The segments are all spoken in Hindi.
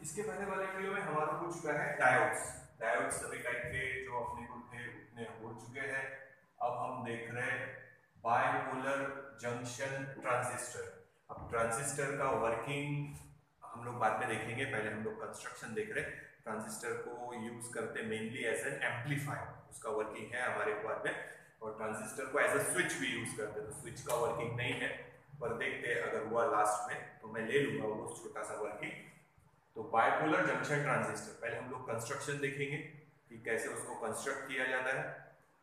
इसके पहले वाले वीडियो में हमारा हो चुका है डायोड्स। डायोड्स सभी टाइप के जो अपने को थे उतने हो चुके हैं। अब हम देख रहे हैं बाइपोलर जंक्शन ट्रांजिस्टर। अब ट्रांजिस्टर का वर्किंग हम लोग बाद में देखेंगे, पहले हम लोग कंस्ट्रक्शन देख रहे हैं। ट्रांजिस्टर को यूज करते मेनली एज एन एम्पलीफायर, उसका वर्किंग है हमारे बाद में। और ट्रांजिस्टर को एज अ स्विच भी यूज करते हैं, तो स्विच का वर्किंग नहीं है, पर देखते हैं अगर हुआ लास्ट में तो मैं ले लूंगा वो छोटा सा वर्किंग। तो बाइपोलर जंक्शन ट्रांजिस्टर पहले हम लोग कंस्ट्रक्शन देखेंगे कि कैसे उसको कंस्ट्रक्ट किया जाता है।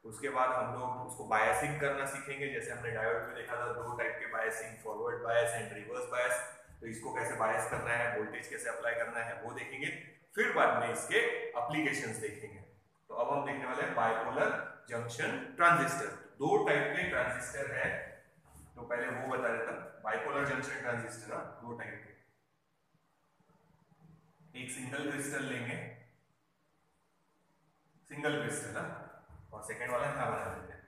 उसके बाद हम लोग उसको बायसिंग करना सीखेंगे, जैसे हमने डायोड में देखा था दो टाइप के biasing, forward bias and reverse bias. तो इसको कैसे बायस करना है, वोल्टेज कैसे अप्लाई करना है वो देखेंगे। फिर बाद में इसके एप्लीकेशंस देखेंगे। तो अब हम देखने वाले हैं बाइपोलर जंक्शन ट्रांजिस्टर। दो टाइप के ट्रांजिस्टर है, तो पहले वो बता देता। बाइपोलर जंक्शन ट्रांजिस्टर दो टाइप के, एक सिंगल क्रिस्टल लेंगे, सिंगल क्रिस्टल ना, और सेकेंड वाला यहां बना देते हैं।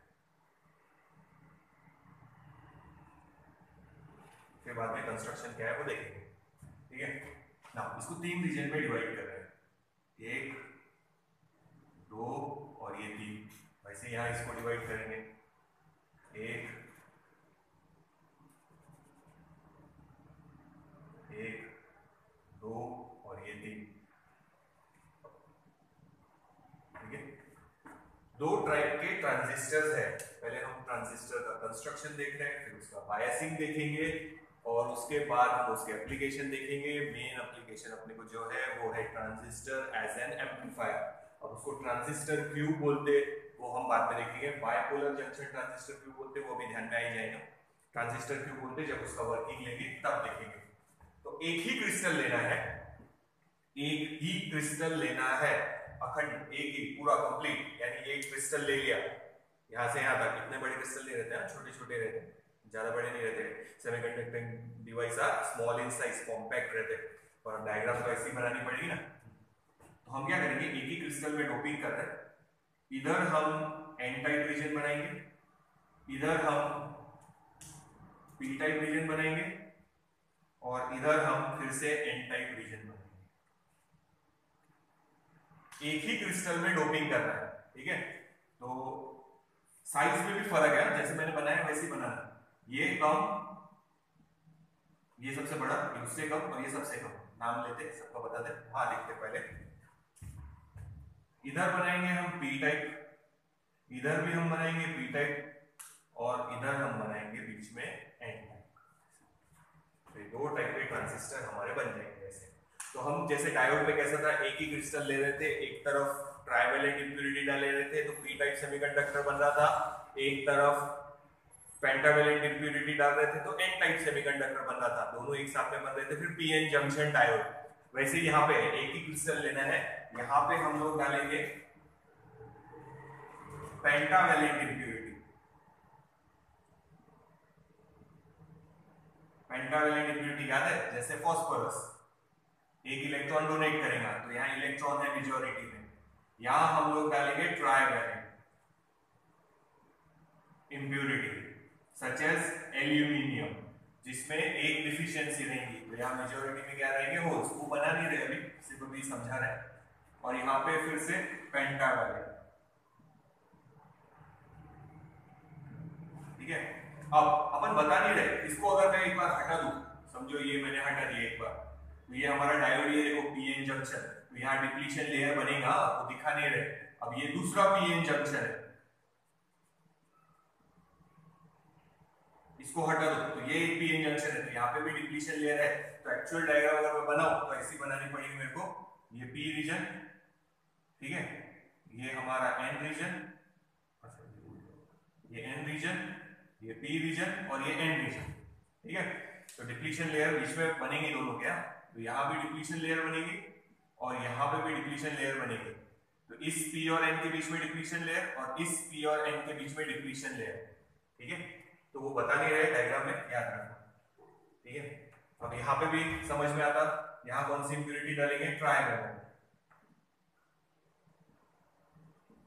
फिर बाद में कंस्ट्रक्शन क्या है वो देखेंगे, ठीक है ना। इसको तीन रीजन में डिवाइड कर रहे हैं, एक, दो और ये तीन। वैसे यहां इसको डिवाइड करेंगे, एक, एक, दो और ये तीन, ठीक है। दो टाइप के ट्रांजिस्टर्स है। पहले हम ट्रांजिस्टर का कंस्ट्रक्शन देख रहे हैं, फिर उसका बायसिंग देखेंगे और उसके बाद हम उसके एप्लीकेशन देखेंगे। मेन एप्लीकेशन अपने को जो है वो है ट्रांजिस्टर एज एन एम्पलीफायर। अब उसको ट्रांजिस्टर क्यों बोलते वो हम बाद में देखेंगे। बाइपोलर जंक्शन ट्रांजिस्टर क्यों बोलते वो भी ध्यान में आ ही जाएगा। ट्रांजिस्टर क्यों बोलते जब उसका वर्किंग लेंगे तब देखेंगे। तो एक ही क्रिस्टल लेना है, एक ही क्रिस्टल लेना है, अखंड एक ही पूरा कंप्लीट। यानी एक क्रिस्टल ले लिया यहां से यहां तक। इतने बड़े क्रिस्टल नहीं रहते हैं, छोटे छोटे रहते हैं, ज्यादा बड़े नहीं रहते। Semiconducting device are small in size, compact रहते, और डायग्राम तो ऐसी बनानी पड़ेगी ना। तो हम क्या करेंगे, एक ही क्रिस्टल में डोपिंग कर रहे हैं। इधर हम एन टाइप रीजन बनाएंगे, इधर हम पी टाइप रीजन बनाएंगे, और इधर हम फिर से एन टाइप रीजन बनाएंगे। एक ही क्रिस्टल में डोपिंग करना है, ठीक है। तो साइज में भी फर्क है, जैसे मैंने बनाया वैसे ही बनाना। ये कम, ये सबसे बड़ा, ये उससे कम और ये सबसे कम। नाम लेते सबका बताते, हाँ लिखते पहले। इधर बनाएंगे हम पी टाइप, इधर भी हम बनाएंगे पी टाइप, और इधर हम बनाएंगे बीच में एन टाइप। तो ये दो टाइप के ट्रांजिस्टर हमारे बन जाएंगे ऐसे। तो हम जैसे डायोड में कैसा था, एक ही क्रिस्टल ले रहे थे, एक तरफ ट्राइवेलेंट इंप्यूरिटी डाले रहे थे तो पी टाइप सेमीकंडक्टर बन रहा था, एक तरफ पेंटावेलेंट इंप्यूरिटी डाल रहे थे तो एन टाइप सेमीकंडक्टर बन रहा था। दोनों एक साथ में बन रहे थे, फिर पीएन जंक्शन डायोड। वैसे यहाँ पे एक ही क्रिस्टल लेना है, यहाँ पे हम लोग डालेंगे पेंटावेलेंट इंप्यूरिटी। पेंटावेलेंट इंप्यूरिटी याद है, जैसे फास्फोरस एक इलेक्ट्रॉन डोनेट करेगा तो यहाँ इलेक्ट्रॉन है मेजॉरिटी में, यहां हम लोग डालेंगे trivalent impurity such as aluminium, जिसमें एक डिफिशियंसी रहेगी। तो यहाँ मेजॉरिटी में क्या रहेंगे, होल्स। वो बना नहीं रहे अभी, सिर्फ अभी समझा रहे हैं। और यहाँ पे फिर से पेंटावेलेंट, ठीक है। अब अपन बता नहीं रहे, इसको अगर मैं एक बार हटा दूं, समझो ये मैंने हटा दिया एक बार, तो ये हमारा डायोड, ये देखो पीएन जंक्शन, तो यहाँ डिप्लीशन लेयर बनेगा, वो दिखा नहीं रहे। अब ये दूसरा पीएन जंक्शन है, इसको हटा दो तो ये एक पीएन जंक्शन है, तो यहाँ पे भी डिप्लीशन लेयर है। तो एक्चुअल डायग्राम अगर मैं बनाऊं तो ऐसी बनानी पड़ेगी मेरे को। ये पी रीजन, ठीक है, ये हमारा एन रीजन, ये एन रीजन, ये पी रीजन और ये एन रीजन, ठीक है। तो डिप्लीशन लेयर बीच में बनेगी दोनों, क्या, तो यहाँ भी डिप्लीशन लेयर बनेगी और यहाँ पे भी डिप्लीशन लेयर बनेगी। तो इस पी और एन के बीच में डिप्लीशन लेयर और इस पी और एन के बीच में डिप्लीशन लेयर, ठीक है। तो वो बता नहीं रहे डायग्राम में, याद रखना, ठीक है। अब यहाँ पे भी समझ में आता, यहाँ कौन सी इंप्यूरिटी डालेंगे, ट्राइवेलेंट,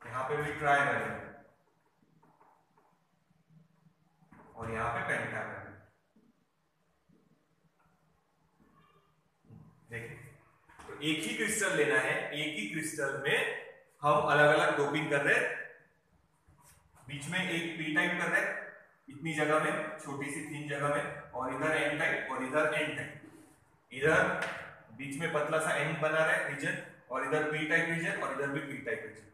यहाँ पे भी ट्राइवेलेंट और यहाँ पे पेंटावेलेंट। देखिए, तो एक ही क्रिस्टल लेना है, एक ही क्रिस्टल में हम अलग अलग डोपिंग कर रहे हैं, बीच में एक पी टाइप कर रहे हैं इतनी जगह में, छोटी सी थिन जगह में, और इधर एन टाइप और इधर एन टाइप, इधर बीच में पतला सा एन बना रहा है रीजन, और इधर पी टाइप रीजन और इधर भी पी टाइप रीजन।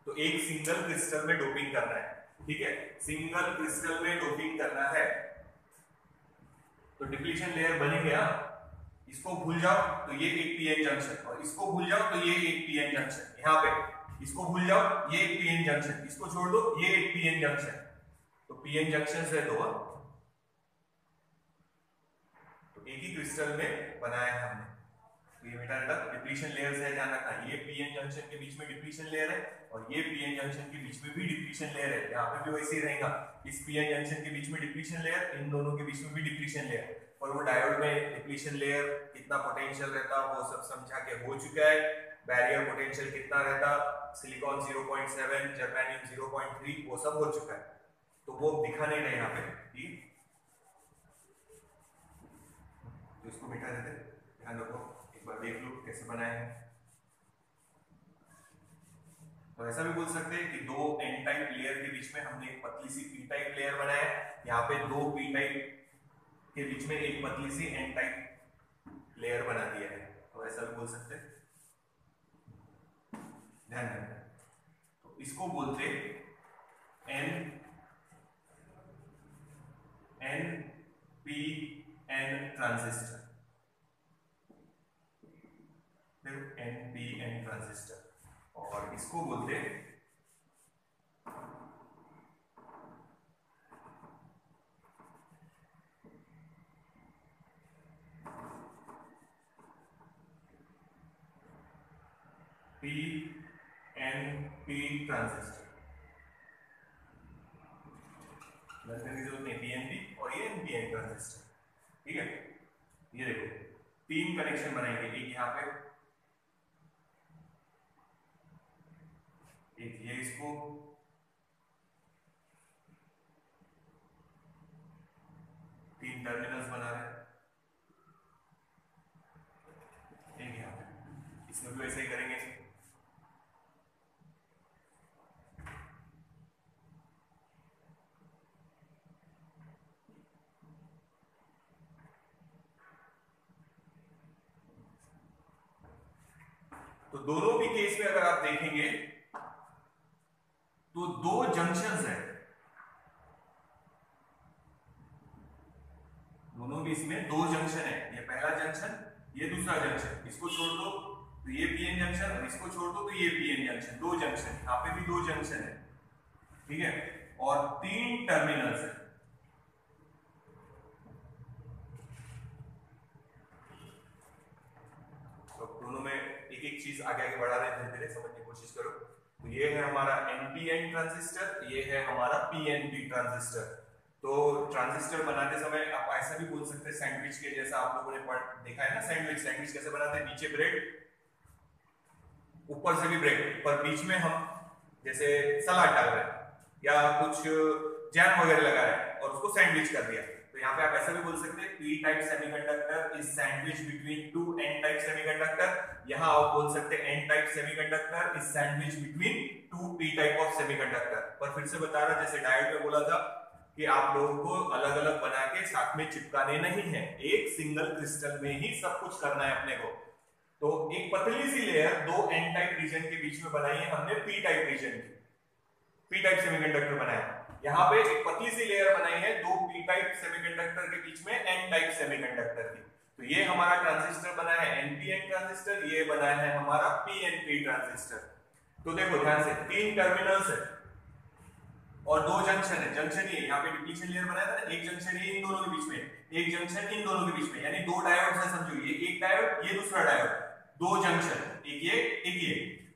तो एक सिंगल क्रिस्टल में डोपिंग करना है, ठीक है, सिंगल क्रिस्टल में डोपिंग करना है। तो डिप्लीशन लेयर बन गया, इसको भूल जाओ तो ये एक पीएन जंक्शन, और इसको भूल जाओ तो ये एक पीएन जंक्शन, यहाँ पे इसको भूल जाओ ये एक पीएन जंक्शन, इसको छोड़ दो ये एक पीएन जंक्शन। तो पीएन जंक्शन है दो, तो एक ही क्रिस्टल में बनाया है हमने। तो ये बेटा डिप्लीशन लेयर है, ध्यान रखना, ये पीएन जंक्शन के बीच में डिप्लीशन लेयर है और ये पीएन जंक्शन के बीच में भी डिप्लीशन लेयर है, यहाँ पे भी वैसे ही रहेगा, इस पीएन जंक्शन के बीच में डिप्लीशन लेयर, इन दोनों के बीच में भी डिप्लीशन लेयर। और वो डायोड में डिप्लीशन लेयर कितना पोटेंशियल रहता वो सब समझा के हो चुका है, बैरियर पोटेंशियल कितना रहता, सिलिकॉन 0.7, जर्मेनियम 0.3, वो सब हो चुका है, तो वो दिखा नहीं रहे यहाँ पे, ठीक। तो इसको मिटा देते, ध्यान रखो, एक बार देख लो कैसे बनाए हैं। तो ऐसा भी बोल सकते हैं कि दो एन टाइप लेयर के बीच में हमने एक पतली सी पी टाइप लेयर बनाया है, यहाँ पे दो पी टाइप के बीच में एक पतली सी एन टाइप लेयर बना दिया है, तो ऐसा भी बोल सकते हैं, ध्यान रखना। तो इसको बोलते एन पी एन ट्रांजिस्टर, देखो एन पी एन ट्रांजिस्टर, और इसको बोलते पी एन पी ट्रांजिस्टर। लगने की जरूरत नहीं, पीएनपी और ये एनपीएन ट्रांजिस्टर, ठीक है। ये देखो तीन कनेक्शन बनाएंगे, एक यहाँ पे, एक ये, इसको तीन टर्मिनल्स बना रहे हैं, एक यहाँ पे, इसमें भी वैसे ही करेंगे। तो दोनों भी केस में अगर आप देखेंगे तो दो जंक्शंस हैं, दोनों भी इसमें दो जंक्शन है, ये पहला जंक्शन, ये दूसरा जंक्शन, इसको छोड़ दो तो ये पीएन जंक्शन, और इसको छोड़ दो तो ये पीएन जंक्शन, दो जंक्शन, यहाँ पे भी दो जंक्शन है, ठीक है, और तीन टर्मिनल्स है। तो दोनों में एक एक चीज आगे आगे बढ़ा रहे हैं, धीरे धीरे समझने की कोशिश करो। तो ये है हमारा एनपीएन ट्रांजिस्टर, ये है हमारा पीएनपी ट्रांजिस्टर। तो ट्रांजिस्टर बनाते समय आप ऐसा भी बोल सकते हैं सैंडविच के जैसा, आप लोगों ने देखा है ना सैंडविच, सैंडविच कैसे बनाते हैं, नीचे ब्रेड ऊपर से भी ब्रेड, पर बीच में हम जैसे सलाद डाल रहे हैं या कुछ जैम वगैरह लगा रहे हैं और उसको सैंडविच कर दिया। तो यहाँ पे आप ऐसा भी बोल सकते हैं P type semiconductor is sandwich between two N type semiconductor, यहाँ आप बोल सकते हैं N type semiconductor is sandwich between two P type of semiconductor. पर फिर से बता रहा, जैसे डायोड में बोला था कि आप लोगों को अलग अलग बना के साथ में चिपकाने नहीं है, एक सिंगल क्रिस्टल में ही सब कुछ करना है अपने को। तो एक पतली सी लेयर दो एन टाइप रीजन के बीच में बनाई है हमने, पी टाइप रीजन की, पी टाइप सेमीकंडक्टर बनाया। यहाँ पे एक पतली सी लेयर बनाई है दो पी टाइप सेमीकंडक्टर के बीच में एन टाइप सेमीकंडक्टर की। तो ये हमारा ट्रांजिस्टर बना है एनपीएन ट्रांजिस्टर, ये बना है हमारा पीएनपी ट्रांजिस्टर। तो देखो ध्यान से, तीन टर्मिनल्स है और दो जंक्शन है, जंक्शन ये यहाँ पे डिप्लीशन लेयर बनाया था ना, एक जंक्शन ये इन दोनों के बीच में, एक जंक्शन इन दोनों के बीच में, यानी दो डायोड है समझो, ये एक डायोड ये दूसरा डायोड, दो जंक्शन, एक ये एक ये।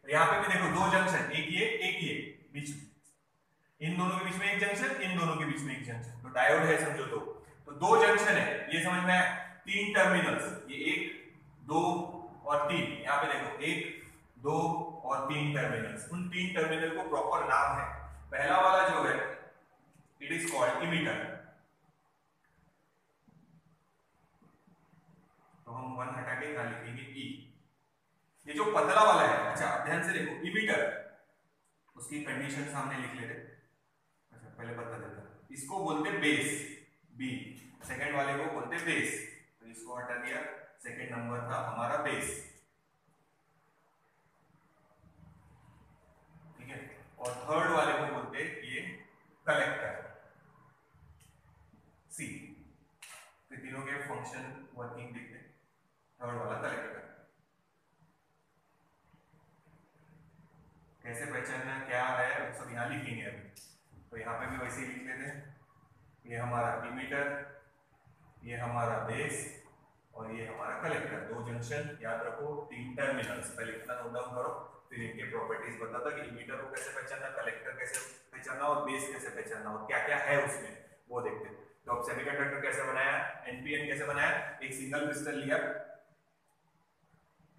यहाँ पे भी देखो दो जंक्शन, एक ये बीच में, इन दोनों के बीच में एक जंक्शन, इन दोनों के बीच में एक जंक्शन, तो डायोड है समझो। तो दो जंक्शन है, ये समझ में आया, तीन टर्मिनल्स, ये एक दो और तीन, यहाँ पे देखो एक दो और तीन टर्मिनल्स, उन तीन टर्मिनल को प्रॉपर नाम है। पहला वाला जो है इट इज कॉल्ड इमीटर, तो हम वन हटा के यहाँ लिखेंगे ई, ये जो पतला वाला है, अच्छा ध्यान से देखो, इमीटर, उसकी कंडीशन सामने लिख लेते। अच्छा पहले बता देता, इसको बोलते बेस, बी, सेकंड वाले को बोलते बेस, तो इसको हटा दिया, सेकंड नंबर था हमारा बेस, ठीक है। और थर्ड वाले को बोलते ये कलेक्टर, सी। तो तीनों के फंक्शन वर्किंग देखते, थर्ड वाला कलेक्टर। कैसे पहचानना क्या है वो सब यहाँ लिखेंगे अभी, तो यहाँ पे भी वैसे ही लिख लेते हैं। ये हमारा इमीटर, ये हमारा बेस और ये हमारा कलेक्टर, दो जंक्शन याद रखो, 3 टर्मिनल्स। पहले इतना नोट डाउन करो, फिर इनके प्रॉपर्टीज बताता कि इमीटर को कैसे पहचानना, कलेक्टर कैसे पहचानना और बेस कैसे पहचानना और क्या क्या है उसमें वो देखते हैं। तो अब सेमीकंडक्टर कैसे बनाया, एनपीएन कैसे बनाया, एक सिंगल क्रिस्टल लिया,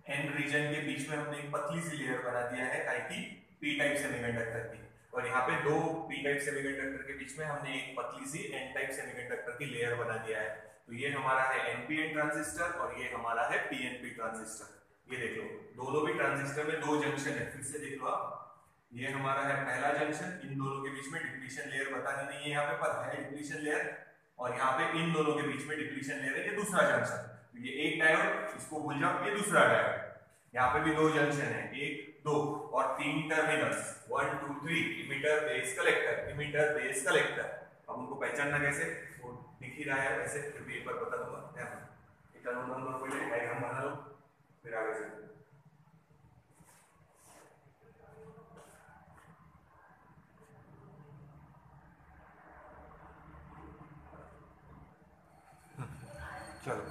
एन रीजन के बीच में हमने एक पतली सी लेयर बना दिया है ताकि पी टाइप सेमीकंडक्टर की, और यहाँ पे दो पी टाइप सेमीकंडक्टर के बीच में हमने एक पतली सी एन टाइप सेमीकंडक्टर की लेयर बना दिया है। तो ये हमारा है एनपीएन ट्रांजिस्टर और ये हमारा है पीएनपी ट्रांजिस्टर। ये देख लो, दोनों भी ट्रांजिस्टर में दो जंक्शन है, फिर से देख लो आप, ये हमारा है पहला जंक्शन, इन दोनों के बीच में डिप्लीशन लेयर बतानी नहीं है यहाँ पे, पर है डिप्लीशन लेयर, और यहाँ पे इन दोनों के बीच में डिप्लीशन लेयर है, ये दूसरा जंक्शन। तो ये एक डायोड, इसको भूल जाओ, ये दूसरा डायोड। यहाँ पे भी दो जंक्शन है, 1 2 और 3 terminals, 1 2 3, emitter base collector, emitter base collector. अब उनको पहचानना कैसे, वो दिख ही रहा है वैसे, फिर भी एक बार बता दूंगा। इतना नंबर पहले डायग्राम बना लो, फिर आगे चलते। चलो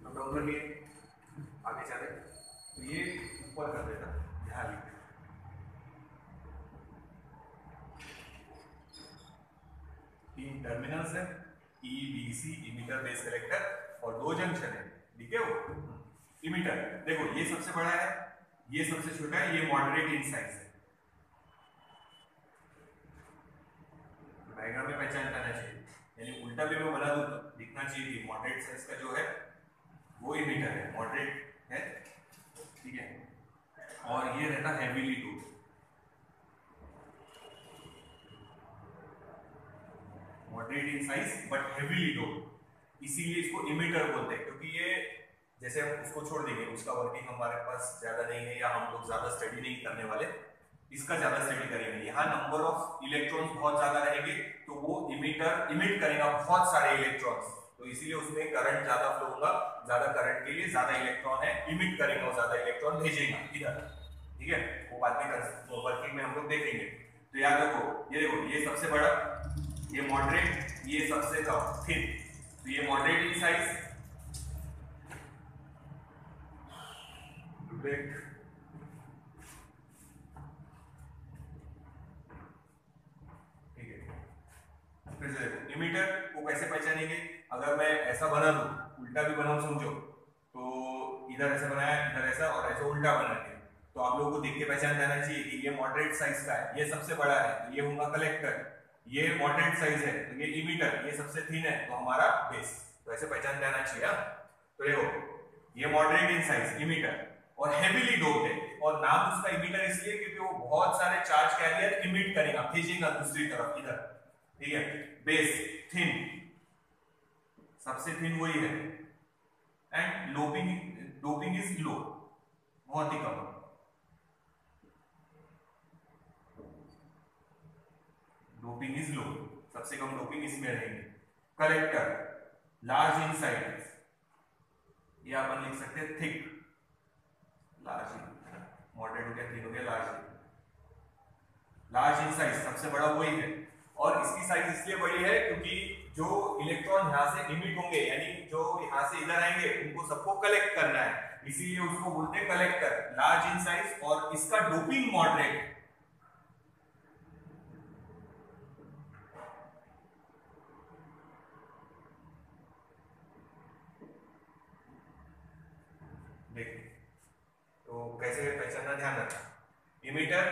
नोट डाउन कर लिए, आगे चले। तो ये ऊपर कर देना, यहाँ लिख देना, तीन टर्मिनल्स है, E B C, emitter base collector, और दो जंक्शन है, ठीक है। वो इमीटर देखो, ये सबसे बड़ा है, ये सबसे छोटा है, ये मॉडरेट इन साइज है। डायग्राम में पहचान करना चाहिए, यानी उल्टा भी मैं बना दूं तो दिखना चाहिए कि मॉडरेट साइज का जो है वो इमीटर है, मॉडरेट है, ठीक है। और ये रहता heavily doped, moderate in size but heavily doped, इसीलिए इसको इमीटर बोलते हैं, क्योंकि ये जैसे हम उसको छोड़ देंगे, उसका वर्किंग हमारे पास ज्यादा नहीं है, या हम लोग ज्यादा स्टडी नहीं करने वाले, इसका ज्यादा स्टडी करेंगे। यहाँ नंबर ऑफ इलेक्ट्रॉन्स बहुत ज्यादा रहेंगे, तो वो इमीटर इमिट करेगा बहुत सारे इलेक्ट्रॉन्स, तो इसीलिए उसमें करंट ज्यादा फ्लो होगा, ज्यादा करंट के लिए ज्यादा इलेक्ट्रॉन है, इमिट करेगा और ज्यादा इलेक्ट्रॉन भेजेगा इधर, ठीक है। वो बाद में वर्किंग में हम लोग देखेंगे। तो याद रखो, ये देखो, ये सबसे बड़ा, ये मॉडरेट, ये सबसे कम थिन, तो ये मॉडरेट इन साइज, फिर से देखो, इमीटर को कैसे पहचानेंगे, अगर मैं ऐसा बना दूं, उल्टा भी बनाऊं समझो, तो इधर ऐसा बनाया, इधर ऐसा और ऐसा उल्टा बना दिया, तो आप लोगों को देख के पहचान जाना चाहिए कि ये मॉडरेट साइज का है, ये सबसे बड़ा है, तो ये होगा कलेक्टर, ये मॉडरेट साइज है तो ये इमीटर, ये सबसे थिन है तो हमारा बेस, तो ऐसे पहचान जाना चाहिए। तो देखो, ये मॉडरेट इन साइज इमीटर और हेवीली डोप्ड है, और नाम उसका इमीटर इसलिए क्योंकि वो बहुत सारे चार्ज कैरियर इमिट करेगा, भेजेगा दूसरी तरफ इधर, ठीक है। बेस थिन, सबसे थिन वही है, एंड डोपिंग इज लो, बहुत ही कम, डोपिंग इज लो, सबसे कम डोपिंग इसमें रहेंगे। कलेक्टर लार्ज इन साइज, ये अपन लिख सकते हैं थिक, लार्ज, मॉडरेट हो गया, थिन हो गया, लार्ज इन साइज, सबसे बड़ा वही है, और इसकी साइज इसलिए बड़ी है क्योंकि जो इलेक्ट्रॉन यहां से इमिट होंगे, यानी जो यहां से इधर आएंगे, उनको सबको कलेक्ट करना है, इसीलिए उसको बोलते हैं कलेक्टर, लार्ज इन साइज, और इसका डोपिंग मॉडरेट। देखिए तो कैसे पहचानना, ध्यान रखना, emitter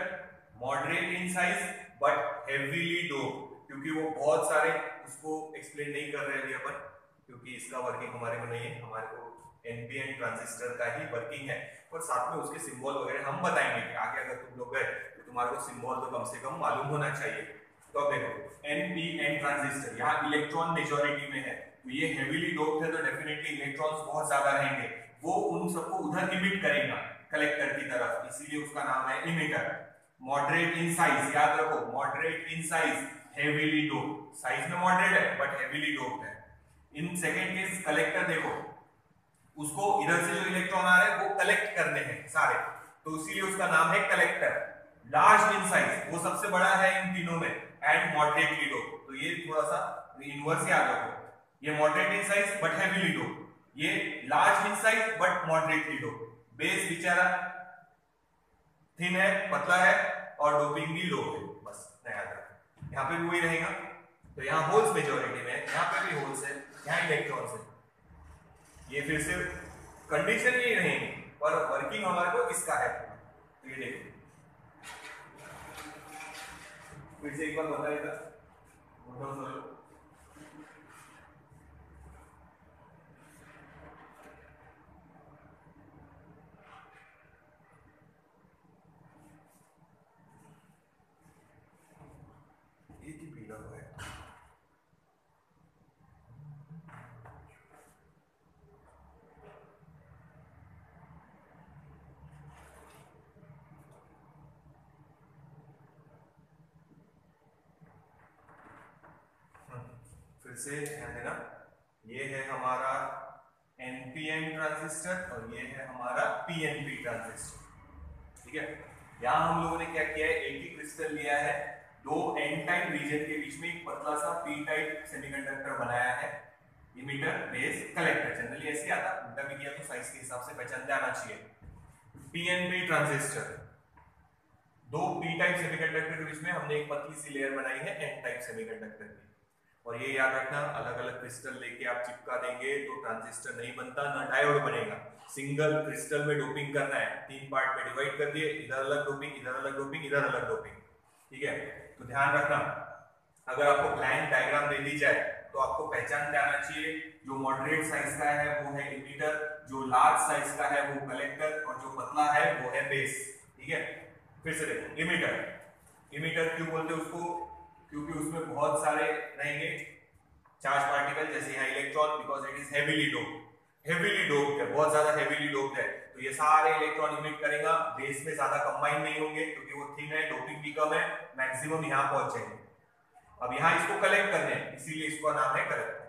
moderate in size but heavily doped, क्योंकि वो बहुत सारे, उसको एक्सप्लेन नहीं कर रहे हैं अभी अपन, क्योंकि इसका वर्किंग हमारे में नहीं है, हमारे को एनपीएन ट्रांजिस्टर का ही वर्किंग है, और साथ में उसके सिंबल वगैरह हम बताएंगे कि आगे अगर तुम लोग गए तो तुम्हारे को सिंबल तो कम से कम मालूम होना चाहिए। तो अब देखो एनपीएन ट्रांजिस्टर, यहाँ इलेक्ट्रॉन मेजॉरिटी में है, तो ये हेवीली डोप्ड है, तो डेफिनेटली इलेक्ट्रॉन्स बहुत ज्यादा रहेंगे, वो उन सबको उधर इमिट करेगा कलेक्टर की तरफ, इसीलिए उसका नाम है इमिटर। मॉडरेट इन साइज, याद रखो moderate in size, heavily doped, size में मॉडरेट है बट हेवीली डोप्ड है। इन सेकंड केस कलेक्टर, देखो उसको इधर से जो इलेक्ट्रॉन आ रहे हैं वो कलेक्ट करने हैं सारे, तो इसीलिए उसका नाम है कलेक्टर। लार्ज इन साइज, वो सबसे बड़ा है इन तीनों में, एंड मॉडरेटली डोप्ड, तो ये थोड़ा सा इनवर्स याद रखो, ये moderate in size but heavily doped, ये large in size but moderately doped. Base बेचारा थिन है, पतला है, और डोपिंग भी लो है, बस याद रखो। यहाँ पे भी वही रहेगा, तो यहाँ होल्स मेजॉरिटी में, यहाँ पे भी होल्स है, यहाँ इलेक्ट्रॉन्स है, ये फिर से कंडीशन यही रहेंगी, और वर्किंग हमारे को इसका है। तो ये देखो फिर से एक बार बताइएगा, एक ही पीला हुआ है। फिर से ध्यान देना, ये है हमारा एनपीएन ट्रांजिस्टर और ये है हमारा पीएनपी ट्रांजिस्टर, ठीक है। यहाँ हम लोगों ने क्या किया है, एक ही क्रिस्टल लिया है, दो एन टाइप रीजन के बीच में एक पतला सा पी टाइप सेमीकंडक्टर बनाया है, इमिटर बेस कलेक्टर, जनरली ऐसे आता, उल्टा भी किया तो साइज के हिसाब से पहचानते आना चाहिए। पीएनपी ट्रांजिस्टर, दो पी टाइप सेमीकंडक्टर के बीच में हमने एक पतली सी लेयर बनाई है एन टाइप सेमीकंडक्टर की, और ये याद रखना अलग अलग क्रिस्टल लेके आप चिपका देंगे तो ट्रांजिस्टर नहीं बनता, ना डायोड बनेगा। सिंगल क्रिस्टल में डोपिंग करना है, 3 पार्ट में डिवाइड कर दिए, इधर अलग डोपिंग, इधर अलग डोपिंग, इधर अलग डोपिंग, ठीक है। तो ध्यान रखना, अगर आपको ब्लैंक डायग्राम दे दी जाए तो आपको पहचानते आना चाहिए, जो मॉडरेट साइज का है वो है इमिटर, जो लार्ज साइज का है वो कलेक्टर, और जो पतला है वो है बेस, ठीक है। फिर से देखो इमिटर, इमिटर क्यों बोलते हैं उसको, क्योंकि उसमें बहुत सारे रहेंगे चार्ज पार्टिकल, जैसे यहाँ electron, because it is heavily doped, heavily doped है, बहुत ज्यादा हेवीली डोप्ड है, तो ये सारे इलेक्ट्रॉन इमिट करेगा, बेस में ज्यादा कंबाइन नहीं होंगे क्योंकि वो थिन है, डोपिंग भी कम है, मैक्सिमम यहाँ पहुंचेंगे। अब यहाँ इसको कलेक्ट करने हैं, इसीलिए इसका नाम है कलेक्टर।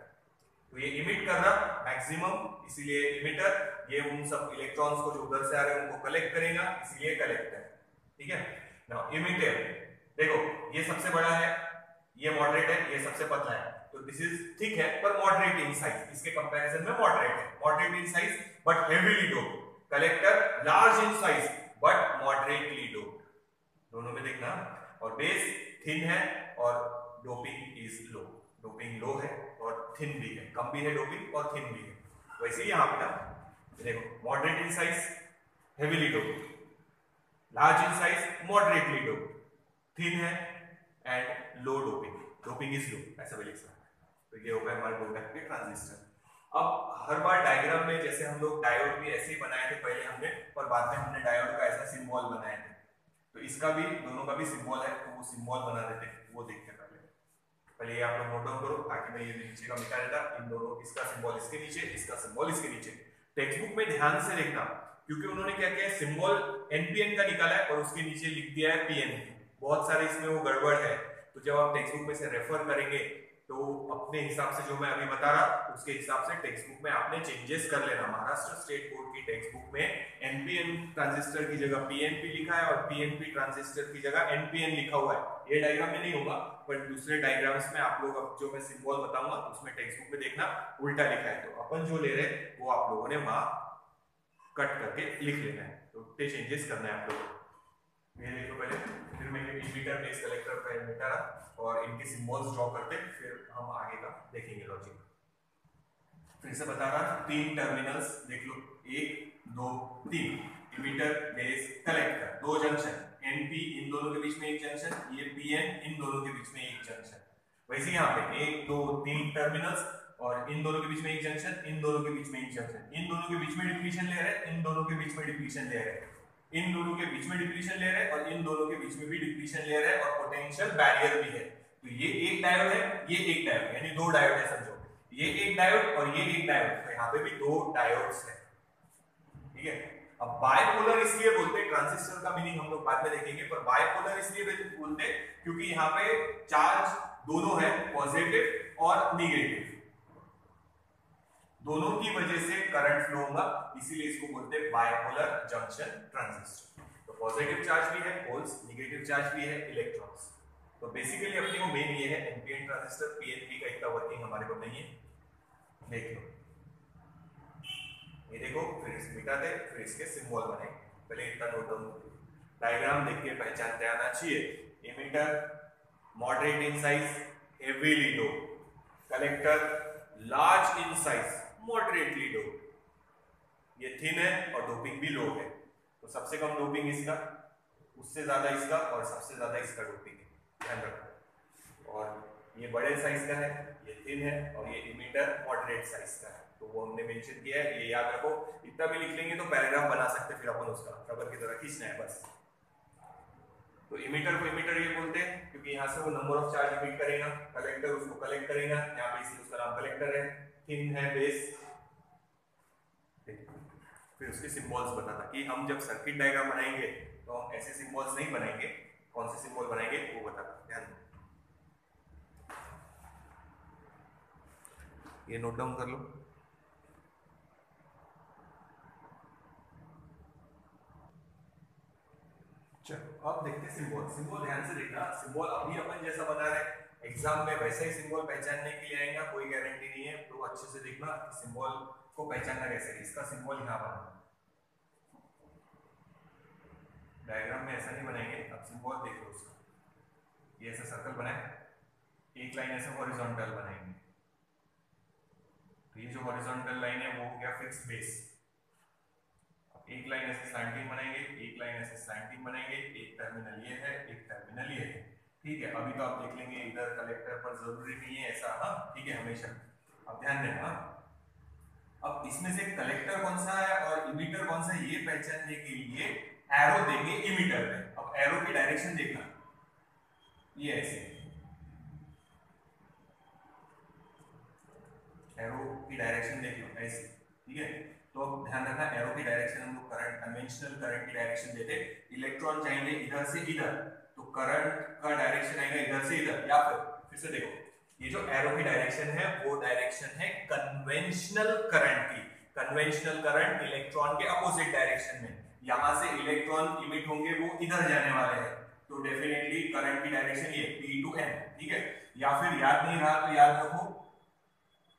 तो ये इमिट करना मैक्सिमम, इसीलिए इमिटर, ये उन सब इलेक्ट्रॉन्स को जो उधर से आ रहे हैं उनको कलेक्ट करेगा, इसीलिए कलेक्टर, ठीक है। नाउ इमिटर, देखो ये सबसे बड़ा है, ये मॉडरेट है, ये सबसे पतला है, तो दिस इज थिक है पर मॉडरेट इन साइज, इसके कंपैरिजन में मॉडरेट है, moderate in size but heavily doped. Collector large in size but moderately doped, दोनों में देखना। और बेस थिन है और डोपिंग इज लो, डोपिंग लो है और थिन भी है, कम भी है डोपिंग और थिन भी है। वैसे ही यहाँ पे ना देखो moderate in size heavily doped, large in size moderately doped, thin है and low doping, doping is low, ऐसा भी लिख सकते हैं। तो ये हो गया हमारे दो टाइप के ट्रांजिस्टर। अब हर बार डायग्राम में जैसे हम लोग डायोड भी ऐसे ही बनाए थे पहले हमने, और बाद में हमने डायोड का ऐसा सिंबल बनाए थे, तो इसका भी दोनों का भी सिंबल है, तो वो सिंबल बना देते हैं, वो देखते हैं पहले ये आप लोग नोट डाउन करो, ताकि मैं ये नीचे का मिटा देता, इन दोनों, इसका सिंबल इसके नीचे, इसका सिंबल इसके नीचे। टेक्स्ट बुक में ध्यान से देखना, क्योंकि उन्होंने क्या किया है, सिंबल एनपीएन का निकाला है और उसके नीचे लिख दिया है पीएनपी, बहुत सारे इसमें वो गड़बड़ है, तो जब आप टेक्स्ट बुक में से रेफर करेंगे तो अपने हिसाब से जो मैं अभी बता रहा उसके हिसाब से टेक्स्ट बुक में आपने चेंजेस कर लेना। महाराष्ट्र स्टेट बोर्ड की टेक्स्ट बुक में एनपीएन ट्रांजिस्टर की जगह पीएनपी लिखा है और पीएनपी ट्रांजिस्टर की जगह एनपीएन लिखा हुआ है। ये डायग्राम में नहीं होगा, पर दूसरे डायग्राम्स में आप लोग अब जो मैं सिंबल बताऊंगा उसमें टेक्स्ट बुक में देखना उल्टा लिखा है, तो अपन जो ले रहे हैं वो आप लोगों ने वहां कट करके लिख लेना है, तो उतने चेंजेस करना है आप लोगों को। ये देखो पहले, फिर मैं इमिटर बेस कलेक्टर का इमिटर और इनके सिंबल्स ड्रॉ करते, फिर हम आगे का देखेंगे लॉजिक। फिर से बता रहा, 3 टर्मिनल्स देख लो, 1 2 3, emitter base collector, 2 junction, NP इन दोनों के बीच में एक जंक्शन, ये पीएन इन दोनों के बीच में एक जंक्शन। वैसे यहाँ पे 1 2 3 टर्मिनल्स, और इन दोनों के बीच में एक जंक्शन, इन दोनों के बीच में एक जंक्शन, इन दोनों के बीच में डिप्लीशन लेयर है, इन दोनों के बीच में डिप्लीशन लेयर है, इन दोनों के बीच में डिप्लीशन लेयर है, और इन दोनों के बीच में भी डिप्लीशन लेयर है, और पोटेंशियल बैरियर भी है। तो ये एक डायोड है, ये एक डायोड, यानी दो डायोड है समझो, ये एक डायोड और ये एक डायोड, तो यहाँ पे भी दो डायोड्स है। ठीक है, अब बायपोलर इसलिए बोलते हैं, ट्रांजिस्टर का मीनिंग हम लोग बाद में देखेंगे, पर बायपोलर इसलिए बोलते हैं क्योंकि यहाँ पे चार्ज दोनों है, पॉजिटिव और निगेटिव, दोनों की वजह से करंट फ्लो होगा, इसीलिए इसको बोलते हैं बायपोलर जंक्शन ट्रांजिस्टर। तो पॉजिटिव चार्ज भी है होल्स, निगेटिव चार्ज भी है इलेक्ट्रॉन्स। तो बेसिकली अपने को मेन ये है एनपीएन ट्रांजिस्टर, पीएनपी का इतना वर्किंग हमारे को नहीं है। देख लो, ये देखो, फिर इसे मिटाते, फिर इसके सिंबल बने, पहले इतना नोट डाउन, डायग्राम देख के पहचानते आना चाहिए। Emitter moderate in size, heavily low, collector large in size, moderately low, ये थिन है और डोपिंग भी लो है, तो सबसे कम डोपिंग इसका, उससे ज्यादा इसका, और सबसे ज्यादा इसका डोपिंग है, ध्यान रखो। और ये बड़े साइज का है, ये थिन है, और ये इमीटर मॉडरेट साइज का है, तो वो हमने मेंशन किया है, ये याद रखो। इतना भी लिख लेंगे तो पैराग्राफ बना सकते हैं, फिर अपन उसका रबर की तरह खींचना है बस। तो इमीटर को इमीटर ये बोलते हैं क्योंकि यहाँ से वो नंबर ऑफ चार्ज इमिट करेगा, कलेक्टर उसको कलेक्ट करेगा, यहाँ पे इसलिए उसका नाम कलेक्टर है, थिन है बेस। फिर उसके सिंबल्स बताना कि हम जब सर्किट डायग्राम बनाएंगे तो हम ऐसे सिंबल्स नहीं बनाएंगे, कौन से सिंबल बनाएंगे वो बताना, ध्यान दो। ये नोट डाउन कर लो। चलो अब देखते हैं सिंबल। सिंबल ध्यान से देखना, सिंबल अभी अपन जैसा बना रहे हैं एग्जाम में वैसा ही सिंबल पहचानने के लिए आएगा, कोई गारंटी नहीं है, तो अच्छे से देखना सिंबल को पहचानना कैसे। इसका सिंबल यहाँ बना, डायग्राम में ऐसा नहीं बनाएंगे, अब सिंबल देख लो उसका, ये ऐसा सर्कल बनाए, एक लाइन ऐसे हॉरिजॉन्टल बनाएंगे, तो ये जो हॉरिजॉन्टल लाइन है वो हो गया फिक्स बेस। एक लाइन ऐसे स्लैंटिंग बनाएंगे, एक लाइन ऐसे स्लैंटिंग बनाएंगे, एक टर्मिनल ये है, एक टर्मिनल ये है। ठीक है, अभी तो आप देख लेंगे इधर कलेक्टर पर जरूरी नहीं है ऐसा, हाँ ठीक है हमेशा, अब ध्यान देना। अब इसमें से कलेक्टर कौन सा है और इमीटर कौन सा है ये पहचानने के लिए एरो देंगे इमीटर पे। अब एरो की डायरेक्शन देखना, ये ऐसे एरो की डायरेक्शन देख लो ऐसे, ठीक है। तो अब ध्यान रखना, एरो की डायरेक्शन हम लोग करंट, कन्वेंशनल करंट की डायरेक्शन देते, इलेक्ट्रॉन जाएंगे इधर से इधर, तो करंट का डायरेक्शन आएगा इधर से इधर, या फिर से देखो, ये जो एरो की डायरेक्शन है वो डायरेक्शन है कन्वेंशनल करंट की। कन्वेंशनल करंट इलेक्ट्रॉन के अपोजिट डायरेक्शन में, यहां से इलेक्ट्रॉन इमिट होंगे वो इधर जाने वाले हैं, तो डेफिनेटली करंट की डायरेक्शन ये P टू N, ठीक है। या फिर याद नहीं रहा तो याद रखो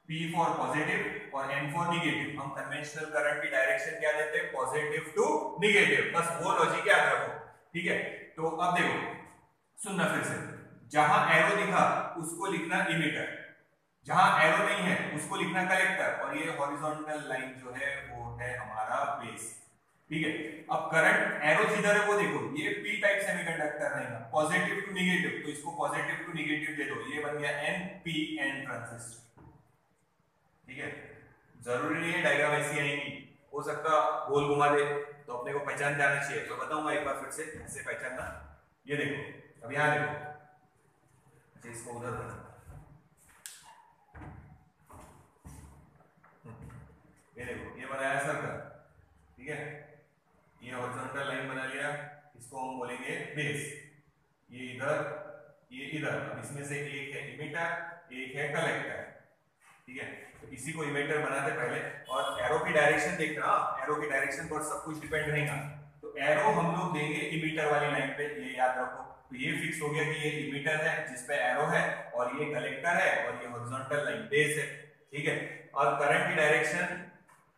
P फॉर पॉजिटिव और N फॉर निगेटिव। हम कन्वेंशनल करंट की डायरेक्शन क्या देते हैं, पॉजिटिव टू निगेटिव, बस वो लॉजिक याद रखो, ठीक है। तो अब देखो, सुनना फिर से, जहां एरो दिखा उसको लिखना इमीटर, जहां एरो नहीं है उसको लिखना कलेक्टर, और ये हॉरिजॉन्टल लाइन जो है वो है हमारा बेस, ठीक है। अब करंट एरो जिधर है वो देखो, ये पी टाइप सेमीकंडक्टर रहेगा, पॉजिटिव टू निगेटिव, तो इसको पॉजिटिव टू निगेटिव दे दो, ये बन गया NPN ट्रांजिस्टर, ठीक है। जरूरी नहीं है डायग्राम ऐसी आएगी, हो सकता गोल घुमा दे, तो अपने को पहचान जाना चाहिए। तो बताऊंगा एक बार फिर से ऐसे पहचानना, ये देखो, अब यहां देखो, अच्छा इसको उधर रखना, ये देखो, ये बनाया सर्कल, ठीक है, ये हॉरिजॉन्टल लाइन बना लिया, इसको हम बोलेंगे बेस, ये इधर ये इधर, अब इसमें से एक है इमीटर एक है कलेक्टर, ठीक है। तो इसी को इमीटर बनाते पहले, और एरो की डायरेक्शन देखना, एरो की डायरेक्शन पर सब कुछ डिपेंड रहेगा, तो एरो हम लोग देंगे इमीटर वाली लाइन पे, ये याद रखो। तो ये फिक्स हो गया कि ये इमीटर है जिस पे एरो है, और ये कलेक्टर है, और ये हॉरिजॉन्टल लाइन बेस है, ठीक है। और करंट की डायरेक्शन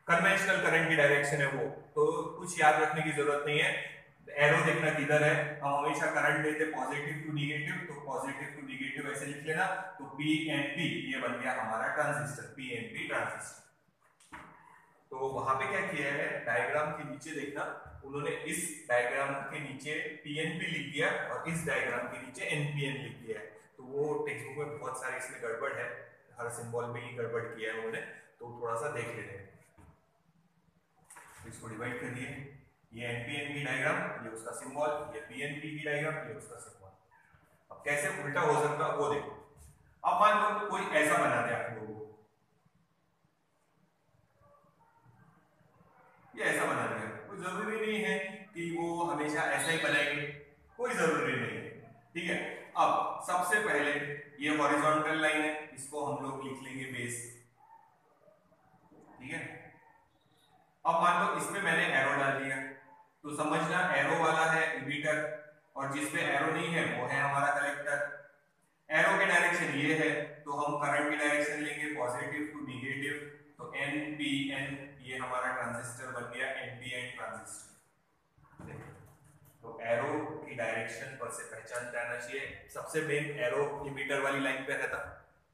कन्वेंशनल करंट की डायरेक्शन है वो, तो कुछ याद रखने की जरूरत नहीं है, एरो देखना किधर है। हम हमेशा करंट देते पॉजिटिव टू निगेटिव, तो पॉजिटिव टू निगेटिव ऐसे लिख लेना, तो PNP ये बन गया हमारा ट्रांजिस्टर, PNP ट्रांजिस्टर। तो वहां पे क्या किया है, डायग्राम के नीचे देखना, उन्होंने इस डायग्राम के नीचे PNP लिख दिया और इस डायग्राम के नीचे NPN लिख दिया है, तो वो टेक्स्ट बुक में बहुत सारे इसमें गड़बड़ है, हर सिंबल में ही गड़बड़ किया है उन्होंने, तो थोड़ा सा देख लेते हैं। इसको डिवाइड करिए, ये एनपीएन की डायग्राम, ये उसका सिंबल, ये पीएनपी की डायग्राम, ये उसका सिंबल। अब कैसे उल्टा हो सकता है वो देखो। अब मान लो कोई ऐसा बना दे आप लोगों को, ये ऐसा बना दिया, कोई जरूरी नहीं है कि वो हमेशा ऐसा ही बनाएंगे, कोई जरूरी नहीं है, ठीक है। अब सबसे पहले ये हॉरिजॉन्टल लाइन है, इसको हम लोग लिख लेंगे बेस, ठीक है। अब मान लो इसमें मैंने एरो डाल दिया, तो समझना एरो वाला है इमीटर और जिसपे एरो नहीं है वो है हमारा कलेक्टर। एरो के डायरेक्शन ये है, तो हम करंट की डायरेक्शन लेंगे पॉजिटिव टू नेगेटिव, तो एनपीएन ये हमारा ट्रांजिस्टर बन गया एनपीएन ट्रांजिस्टर। तो एरो की डायरेक्शन पर से पहचान जाना चाहिए। सबसे मेन एरो इमीटर वाली लाइन पे रहता,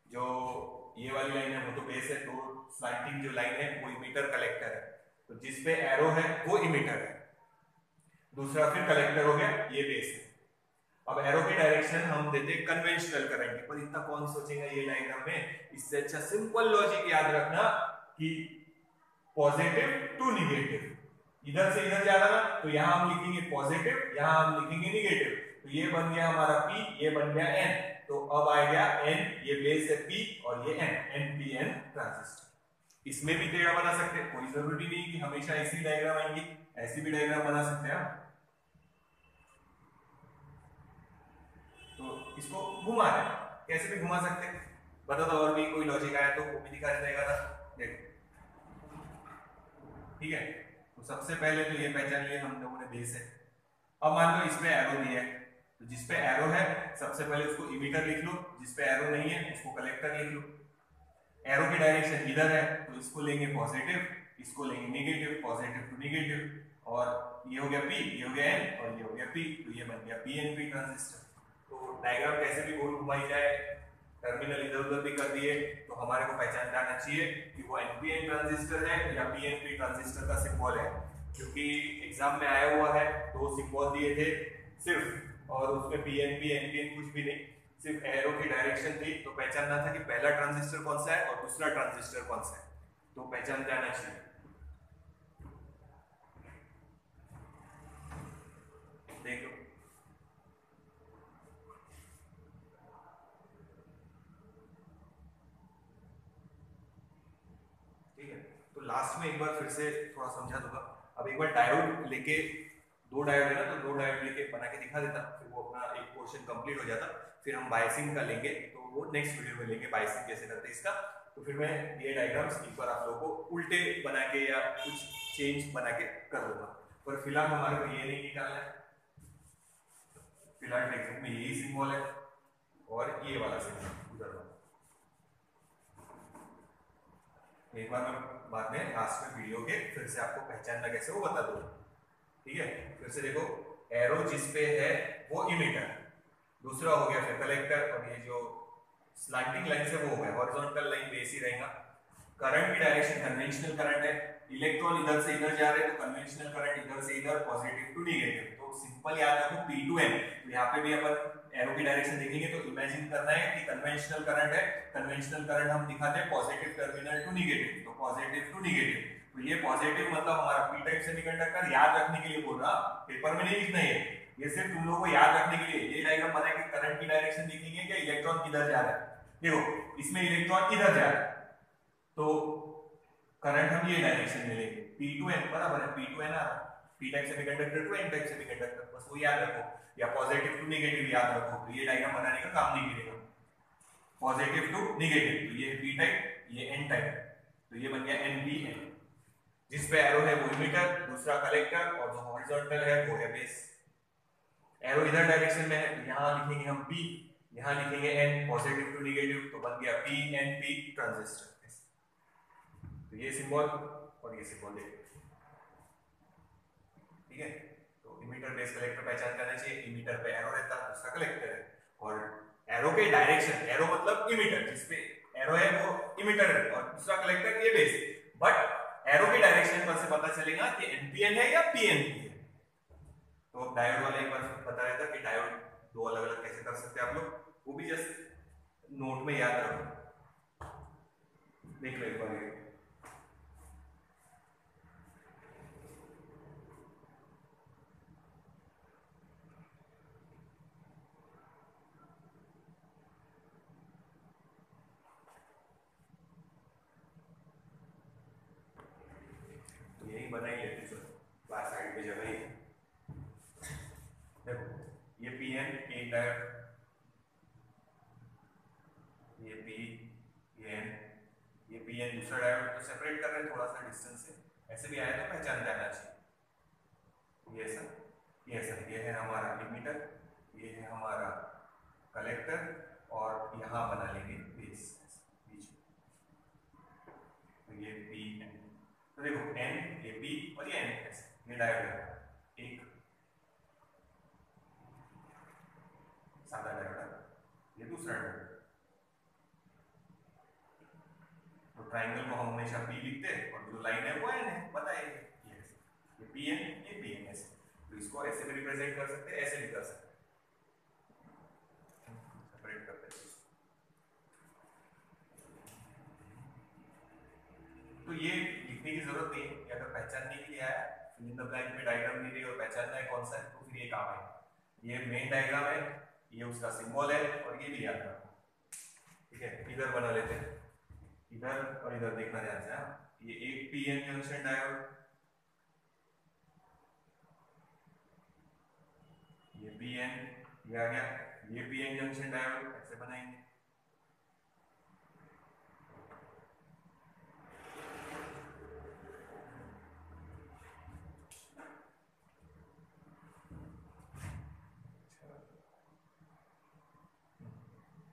जो ये वाली लाइन है वो तो बेस है, तो स्लैंटिंग जो लाइन है वो इमीटर कलेक्टर है, तो जिस पे एरो है वो इमीटर है, दूसरा फिर कलेक्टर हो गया, ये बेस है। अब एरो की डायरेक्शन हम देते हैं कन्वेंशनल करंट, पर इतना कौन सोचेगा ये डायग्राम में। इससे अच्छा सिंपल लॉजिक याद रखना कि पॉजिटिव टू नेगेटिव, इधर से इधर जा रहा ना, तो यहां हम लिखेंगे पॉजिटिव, यहां हम लिखेंगे नेगेटिव, तो ये बन गया हमारा P, ये बन गया N, तो अब आ गया N, ये बेस है P और ये N, NPN ट्रांजिस्टर। इसमें भी टेढ़ा बना सकते हैं, कोई जरूरी नहीं कि हमेशा ऐसी डायग्राम आएंगी, ऐसी भी डायग्राम बना सकते हैं। तो इसको घुमा है, कैसे भी घुमा सकते हैं, बता दो और भी कोई लॉजिक आया तो वो भी दिखा देगा ना, देखो, ठीक है। तो सबसे पहले तो ये पहचान लिया हम लोगों ने बेस है। अब मान लो इसमें एरो दिया है, तो जिस पे एरो है सबसे पहले उसको इमीटर लिख लो, जिस पे एरो नहीं है उसको कलेक्टर लिख लो। एरो की डायरेक्शन इधर है, तो इसको लेंगे पॉजिटिव, इसको लेंगे नेगेटिव, पॉजिटिव टू नेगेटिव, और ये हो गया P, ये हो गया N और ये हो गया P, तो ये बन गया PNP ट्रांजिस्टर। तो डायग्राम कैसे भी गोल घुमाई जाए, टर्मिनल इधर उधर भी कर दिए, तो हमारे को पहचान जाना चाहिए कि वो एनपीएन ट्रांजिस्टर है या पीएनपी ट्रांजिस्टर का सिंबल है, क्योंकि एग्जाम में आया हुआ है, दो सिंबल दिए थे सिर्फ, और उसमें पीएनपी एनपीएन कुछ भी नहीं, सिर्फ एरो की डायरेक्शन थी, तो पहचानना था कि पहला ट्रांजिस्टर कौन सा है और दूसरा ट्रांजिस्टर कौन सा है, तो पहचान जाना चाहिए। देखो तो लास्ट में एक बार फिर से थोड़ा समझा दूंगा। अब एक बार डायोड लेके, दो डायोड है ना, तो दो डायोड लेके बना के दिखा देता, फिर वो अपना एक पोर्शन कंप्लीट हो जाता, फिर हम बायसिंग का लेंगे, तो वो नेक्स्ट वीडियो में लेंगे बायसिंग कैसे करते इसका। तो फिर मैं ये डायग्राम्स एक बार आप लोगों को उल्टे बना के या कुछ चेंज बना के कर दूंगा, पर फिलहाल हमारे को ये नहीं निकालना है। फिलहाल टेक्स्ट में यही सिंबल है और ये वाला सिंबल उधर वाला। एक बार मैं बाद में लास्ट में वीडियो के फिर से आपको पहचानना कैसे वो बता दूंगा, ठीक है। फिर से देखो, एरो जिस पे है वो इमीटर, दूसरा हो गया फिर कलेक्टर, और ये जो स्लैंटिंग लाइन से वो हो गया हॉरिजॉन्टल लाइन बेस ही रहेगा। करंट की डायरेक्शन कन्वेंशनल करंट है, इलेक्ट्रॉन इधर से इधर जा रहे हैं, तो कन्वेंशनल करंट इधर से इधर पॉजिटिव टू नेगेटिव, तो सिंपल याद रखो P to N। तो यहाँ पे भी अपन एरो की डायरेक्शन देखेंगे तो इमेजिन करना है कि कन्वेंशनल करंट है, कन्वेंशनल करंट हम दिखाते हैं पॉजिटिव टर्मिनल टू नेगेटिव, तो पॉजिटिव टू नेगेटिव, तो ये पॉजिटिव मतलब हमारा पी टाइप सेमीकंडक्टर, याद रखने के लिए बोल रहा, पेपर में नहीं लिखना है ये सिर्फ तुम लोगों को याद रखने के लिए। ये डायग्राम बना के करंट की डायरेक्शन देखेंगे कि इलेक्ट्रॉन किधर जा रहा है, देखो इसमें इलेक्ट्रॉन इधर जा रहा है, तो करंट हम ये डायरेक्शन में लेंगे, P to N बराबर है, P to N आ रहा है, P type semiconductor to N type semiconductor, बस वो याद रखो, या पॉजिटिव टू नेगेटिव याद रखो, तो ये डायग्राम बनाने का काम नहीं करेगा। पॉजिटिव टू नेगेटिव, तो ये P टाइप, ये N टाइप, तो ये बन गया NPN। जिस पे एरो है वो इमीटर, दूसरा कलेक्टर, और जो हॉरिजॉन्टल है वो है बेस। एरो इधर डायरेक्शन में है, तो यहाँ लिखेंगे हम P, यहाँ लिखेंगे N, पॉजिटिव टू नेगेटिव, तो बन गया PNP ट्रांजिस्टर। तो ये सिंबल और ये सिंबल देखो, ठीक है। तो इमीटर बेस कलेक्टर पहचान करना चाहिए, इमीटर पे एरो रहता है, दूसरा कलेक्टर है, और एरो के डायरेक्शन, एरो मतलब इमीटर, जिस पे एरो है वो इमीटर है, और दूसरा कलेक्टर ये बेस, बट एरो की डायरेक्शन पर से पता चलेगा कि एनपीएन है या पीएनपी है। तो डायोड वाला एक बार बता रहा था कि डायोड दो अलग अलग कैसे कर सकते हैं आप लोग, वो भी जस्ट नोट में याद रखो। देख लो एक बार ये। तो यही बना ही लेते चलो, बाहर साइड पे जगह ही है। देखो ये पी एन एक डायोड, ये पी, ये एन, ये पी एन दूसरा डायोड, तो सेपरेट कर रहे हैं थोड़ा सा डिस्टेंस से, ऐसे भी आया तो पहचान जाना चाहिए। ये ऐसा, ये ऐसा, ये है हमारा लिमिटर, ये है हमारा कलेक्टर, और यहाँ बना लेंगे बेस बीच में। तो ये पी एन, तो देखो एन, ये पी और ये एन, ऐसे ये डायोड है एक सादा डायोड, ये दूसरा डायोड। तो ट्राइंगल को हम हमेशा पी लिखते हैं और जो लाइन है वो एन है, बताइए ये पी एन, ये पी एन, ऐसे। तो इसको ऐसे भी रिप्रेजेंट कर सकते हैं, ऐसे भी कर सकते हैं, सेपरेट करते हैं। तो ये लिखने की जरूरत नहीं है, अगर पहचानने के लिए आया, फिल इन द ब्लैंक में डायग्राम दी गई और पहचानना है कौन सा है, तो फिर ये काम है। ये मेन डायग्राम है, ये उसका सिंबल है, और ये भी याद रखो, ठीक है। इधर बना लेते हैं, इधर और इधर देखना ध्यान से। ये एक पी एन जंक्शन डायोड, ये पी एन, ये आ गया, ये पी एन जंक्शन डायोड, ऐसे बनाएंगे।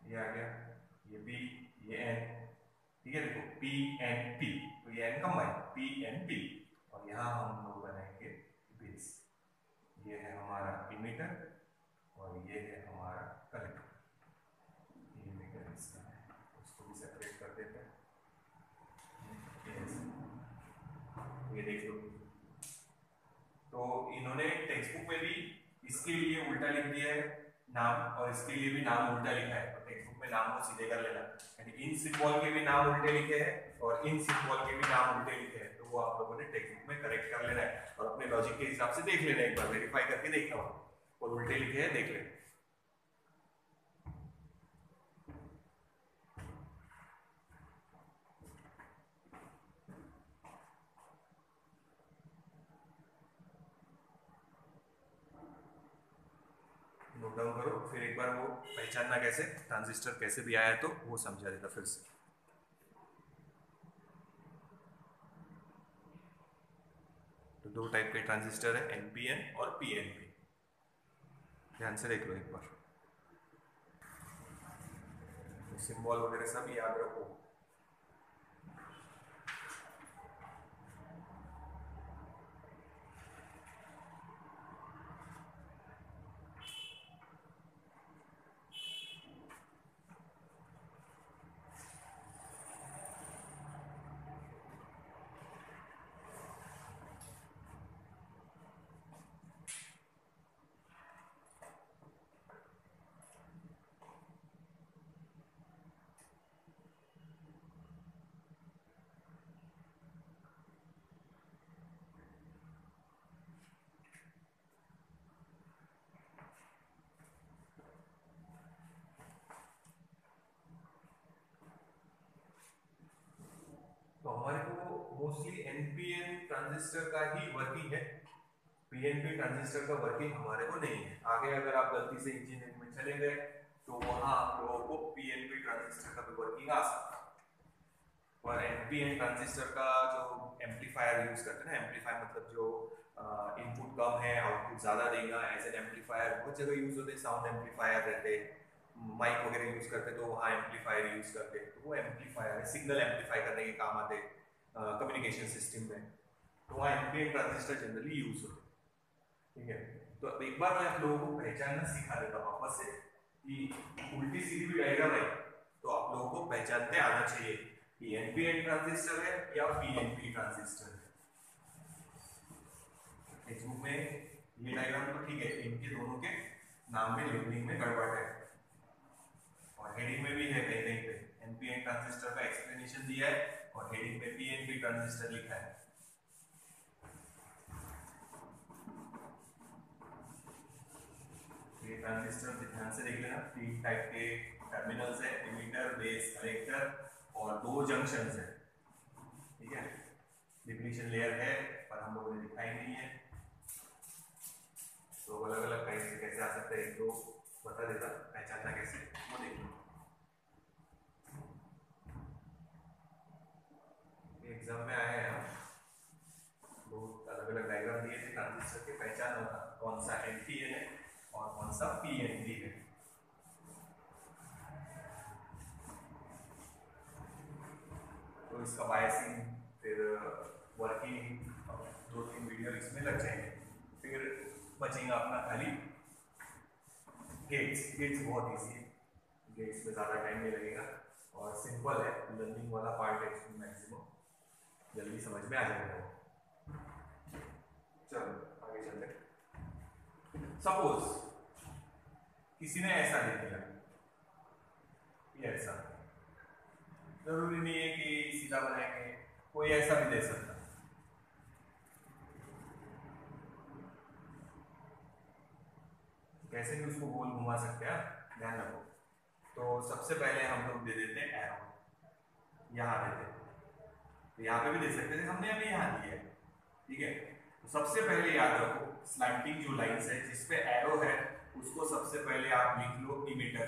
ये आ गया, ये पी, ये एन, ठीक है। देखो पी एन पी, तो ये N combine, P N P, और यहाँ हम लोग बनाएंगे बेस। ये है हमारा इमीटर और ये है हमारा कलेक्टर। ये इमीटर इसका है, उसको भी सेपरेट कर देते हैं। ये देख लो, तो इन्होंने टेक्स्ट बुक में भी इसके लिए उल्टा लिख दिया है नाम, और इसके लिए भी नाम उल्टा लिखा है। तो टेक्स्ट बुक में नाम को सीधे कर लेना, यानी इन सिंबल के भी नाम उल्टे लिखे हैं और इन सिंबल के भी नाम उल्टे लिखे हैं, तो वो आप लोगों ने टेक्स्ट बुक में करेक्ट कर लेना है और अपने लॉजिक के हिसाब से देख लेना, एक बार वेरीफाई करके देखना हो और उल्टे लिखे हैं देख लेना। नोट डाउन करो, फिर एक बार वो पहचानना कैसे, ट्रांजिस्टर कैसे भी आया तो वो समझा देता फिर से। तो दो टाइप के ट्रांजिस्टर है, एनपीएन और पीएनपी, ध्यान से देख लो एक बार, सिंबल वगैरह सब याद रखो। तो हमारे को मोस्टली एनपीएन ट्रांजिस्टर का ही वर्किंग है, पीएनपी ट्रांजिस्टर का वर्किंग हमारे को नहीं है। आगे अगर आप गलती से इंजीनियरिंग में चले गए तो वहां आप लोगों को पीएनपी ट्रांजिस्टर का भी वर्किंग आ सकता है। और एनपीएन ट्रांजिस्टर का जो एम्पलीफायर यूज करते हैं ना, एम्पलीफायर मतलब जो इनपुट कम है आउटपुट ज्यादा देगा, एज एन एम्पलीफायर बहुत जगह यूज होते हैं। साउंड एम्पलीफायर रहते हैं, माइक वगैरह यूज करते तो वहाँ एम्पलीफायर यूज करते, तो वो एम्पलीफायर है, सिग्नल एम्पलीफाई करने के काम आते कम्युनिकेशन सिस्टम में, तो वहाँ एनपीएन ट्रांजिस्टर जनरली यूज होते, ठीक है। तो अब एक बार मैं आप लोगों को पहचानना सिखा देता हूँ वापस से कि उल्टी सीधी भी डायग्राम है तो आप लोगों को पहचानते आना चाहिए कि एनपीएन ट्रांजिस्टर है या पीएनपी ट्रांजिस्टर है। टेक्स्ट बुक में ये डायग्राम तो ठीक है, इनके दोनों के नाम में लेबलिंग में गड़बड़ है और हेडिंग में भी है कहीं कहीं पे एनपीएन ट्रांजिस्टर का एक्सप्लेनेशन दिया है और हेडिंग पे पीएनपी ट्रांजिस्टर लिखा है। ये ट्रांजिस्टर ध्यान से देख लेना, 3 टाइप के टर्मिनल्स है, इमीटर, बेस, कलेक्टर और 2 जंक्शंस है। ठीक है, डिप्लीशन लेयर है पर हम लोगों ने दिखाई नहीं है, तो अलग अलग टाइप से कैसे आ सकता है तो बता देता, पहचानना कैसे वो देख लो। एग्जाम में आए हैं हम, बहुत अलग अलग डायग्राम दिए थे ट्रांजिस्टर के, पहचान होगा कौन सा एनपीएन है और कौन सा पीएनपी है। तो इसका बायसिंग, फिर वर्किंग, 2-3 वीडियो इसमें लग जाएंगे। फिर बचेगा अपना खाली गेट्स। गेट्स बहुत ईजी है, गेट्स में ज़्यादा टाइम नहीं लगेगा और सिंपल है, लर्निंग वाला पार्ट है इसमें, मैक्सिमम जल्दी समझ में आ जाएगा। चलो आगे चलते। सपोज किसी ने ऐसा दे दिया, ये ऐसा, जरूरी नहीं है कि सीधा बनाएंगे, कोई ऐसा भी दे सकता। कैसे भी उसको गोल घुमा सकते हैं, ध्यान रखो। तो सबसे पहले हम लोग दे देते हैं एरो, यहाँ देते हैं, तो यहाँ पे भी दे सकते थे, हमने अभी यहाँ दिया है। ठीक है, तो सबसे पहले याद रखो स्लैंटिंग जो लाइंस है जिसपे एरो है उसको सबसे पहले आप लिख लो इमीटर।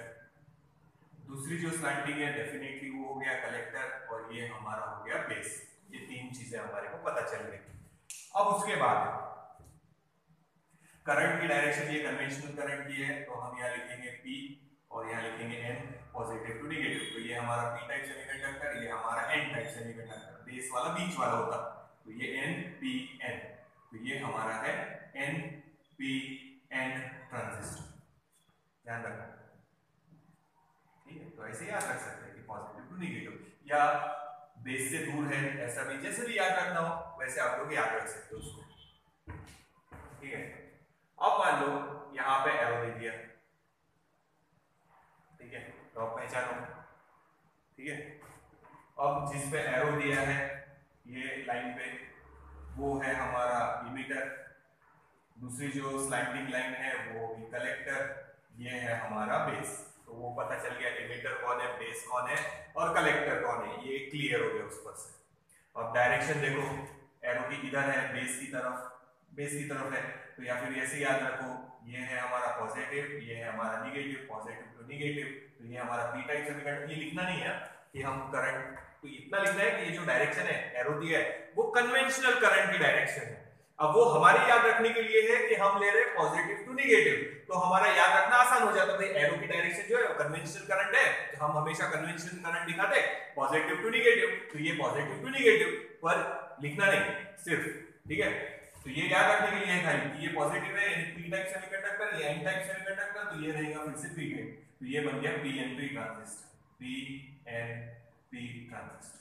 दूसरी जो स्लैंटिंग है डेफिनेटली वो हो गया कलेक्टर और ये हमारा हो गया बेस। ये 3 चीजें हमारे को पता चल गई। अब उसके बाद करंट की डायरेक्शन, ये कन्वेंशनल करंट की है, तो हम यहाँ लिखेंगे P और यहाँ लिखेंगे N, पॉजिटिव टू नेगेटिव। तो ये हमारा P टाइप सेमीकंडक्टर, ये हमारा N टाइप सेमीकंडक्टर, बेस वाला बीच वाला होता, तो ये NPN, तो ये हमारा है NPN ट्रांजिस्टर। ध्यान रखना, ठीक है। तो ऐसे याद रख सकते हैं कि पॉजिटिव टू नेगेटिव या बेस से दूर है, ऐसा भी जैसे भी याद रखना हो वैसे आप लोग याद रख सकते हो उसको। ठीक है, अब मान लो यहां पे एरो दे दिया, ठीक है, तो आप पहचानो। ठीक है, अब जिस पे एरो दिया है ये लाइन पे, वो है हमारा इमीटर। दूसरी जो स्लैंटिंग लाइन है वो भी कलेक्टर, ये है हमारा बेस। तो वो पता चल गया इमीटर कौन है, बेस कौन है और कलेक्टर कौन है, ये क्लियर हो गया उस पर से। अब डायरेक्शन देखो, एरो की इधर है, बेस की तरफ है, तो या फिर ऐसे याद रखो, ये है हमारा पॉजिटिव, ये है हमारा निगेटिव, पॉजिटिव टू निगेटिव, तो ये हमारा पी टाइप सेमीकंडक्टर। ये लिखना नहीं है कि हम करंट, तो इतना लिखना है कि ये जो डायरेक्शन है एरो दिया है वो कन्वेंशनल करंट की डायरेक्शन है। अब वो हमारी याद रखने के लिए है कि हम ले रहे हैं पॉजिटिव टू निगेटिव, तो हमारा याद रखना आसान हो जाता है। भाई एरो की डायरेक्शन जो है कन्वेंशनल करंट है, तो हम हमेशा कन्वेंशनल करंट दिखाते हैं पॉजिटिव टू निगेटिव, तो ये पॉजिटिव टू निगेटिव पर लिखना नहीं सिर्फ। ठीक है, तो ये याद रखने के लिए है खाली कि ये पॉजिटिव है यानी पी टाइप सेमीकंडक्टर, ये एन टाइप सेमीकंडक्टर, तो ये रहेगा फिर से पी टाइप, तो ये बन गया पीएनपी ट्रांजिस्टर, पीएनपी ट्रांजिस्टर।